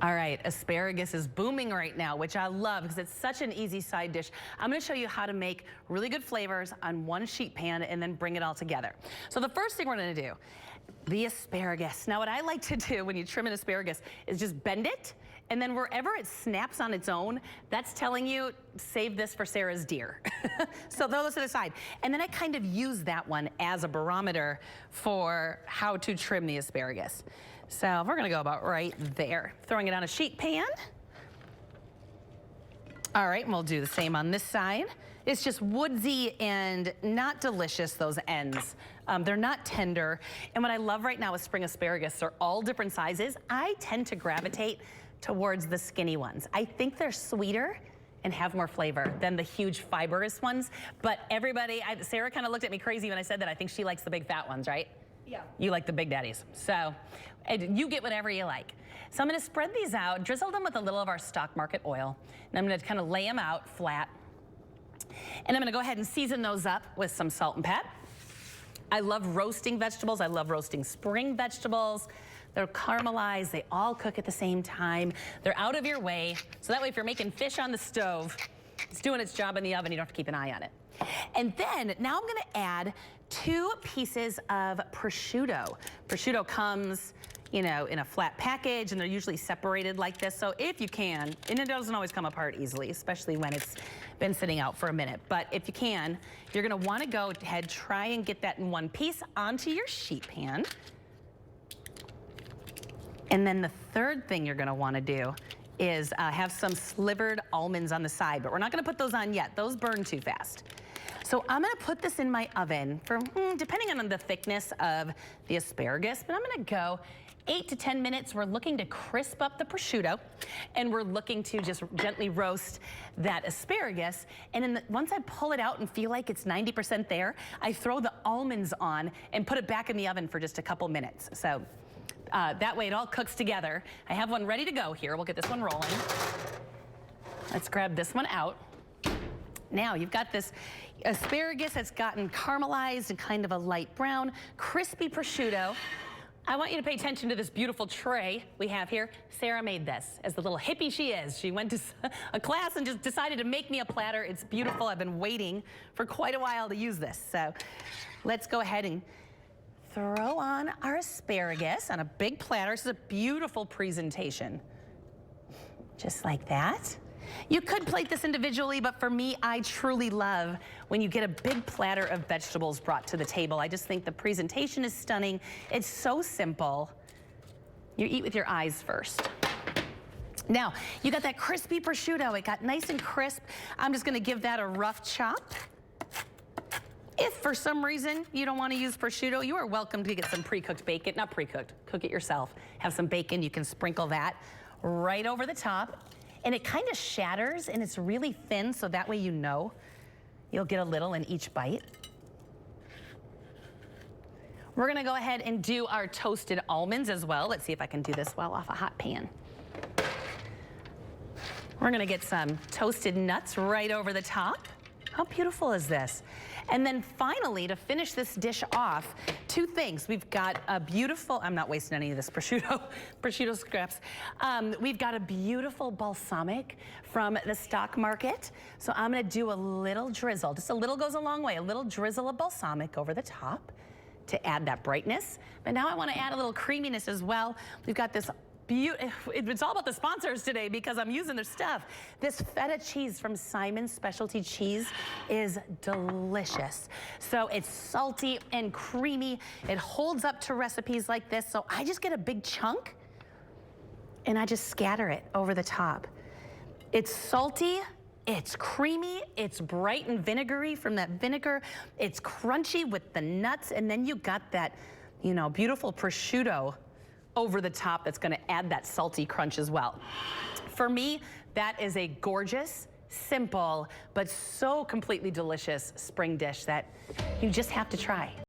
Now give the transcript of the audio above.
All right, asparagus is booming right now, which I love because it's such an easy side dish. I'm going to show you how to make really good flavors on one sheet pan and then bring it all together. So the first thing we're going to do, the asparagus. Now what I like to do when you trim an asparagus is just bend it, and then wherever it snaps on its own, that's telling you, save this for Sarah's deer. So throw those to the side. And then I kind of use that one as a barometer for how to trim the asparagus. So we're gonna go about right there. Throwing it on a sheet pan. All right, and we'll do the same on this side. It's just woodsy and not delicious, those ends. They're not tender. And what I love right now with spring asparagus, they're all different sizes. I tend to gravitate towards the skinny ones. I think they're sweeter and have more flavor than the huge fibrous ones. But everybody, Sarah kind of looked at me crazy when I said that. I think she likes the big fat ones, right? Yeah. You like the big daddies. So you get whatever you like. So I'm gonna spread these out, drizzle them with a little of our stock market oil. And I'm gonna kind of lay them out flat. And I'm gonna go ahead and season those up with some salt and pep. I love roasting vegetables. I love roasting spring vegetables. They're caramelized, they all cook at the same time. They're out of your way. So that way if you're making fish on the stove, it's doing its job in the oven, you don't have to keep an eye on it. And then now I'm gonna add 2 pieces of prosciutto. Prosciutto comes, you know, in a flat package, and they're usually separated like this. So if you can, and it doesn't always come apart easily, especially when it's been sitting out for a minute, but if you can, you're gonna wanna go ahead, try and get that in one piece onto your sheet pan. And then the third thing you're gonna wanna do is have some slivered almonds on the side, but we're not gonna put those on yet. Those burn too fast. So I'm gonna put this in my oven for, depending on the thickness of the asparagus, but I'm gonna go 8 to 10 minutes. We're looking to crisp up the prosciutto, and we're looking to just gently roast that asparagus. And once I pull it out and feel like it's 90% there, I throw the almonds on and put it back in the oven for just a couple minutes. So that way it all cooks together. I have one ready to go here. We'll get this one rolling. Let's grab this one out. Now you've got this asparagus that's gotten caramelized and kind of a light brown, crispy prosciutto. I want you to pay attention to this beautiful tray we have here. Sarah made this, as the little hippie she is. She went to a class and just decided to make me a platter. It's beautiful. I've been waiting for quite a while to use this. So let's go ahead and throw on our asparagus on a big platter. This is a beautiful presentation. Just like that. You could plate this individually, but for me, I truly love when you get a big platter of vegetables brought to the table. I just think the presentation is stunning. It's so simple. You eat with your eyes first. Now, you got that crispy prosciutto. It got nice and crisp. I'm just gonna give that a rough chop. If for some reason you don't want to use prosciutto, you are welcome to get some pre-cooked bacon. Not pre-cooked, cook it yourself. Have some bacon, you can sprinkle that right over the top. And it kind of shatters, and it's really thin, so that way you know you'll get a little in each bite. We're gonna go ahead and do our toasted almonds as well. Let's see if I can do this well off a hot pan. We're gonna get some toasted nuts right over the top. How beautiful is this? And then finally, to finish this dish off, 2 things. We've got a beautiful, I'm not wasting any of this prosciutto scraps. We've got a beautiful balsamic from the stock market. So I'm gonna do a little drizzle. Just a little goes a long way. A little drizzle of balsamic over the top to add that brightness. But now I wanna add a little creaminess as well. We've got this it's all about the sponsors today because I'm using their stuff. This feta cheese from Simon's Specialty Cheese is delicious. So it's salty and creamy. It holds up to recipes like this. So I just get a big chunk and I just scatter it over the top. It's salty, it's creamy, it's bright and vinegary from that vinegar. It's crunchy with the nuts, and then you got that, you know, beautiful prosciutto over the top that's gonna add that salty crunch as well. For me, that is a gorgeous, simple, but so completely delicious spring dish that you just have to try.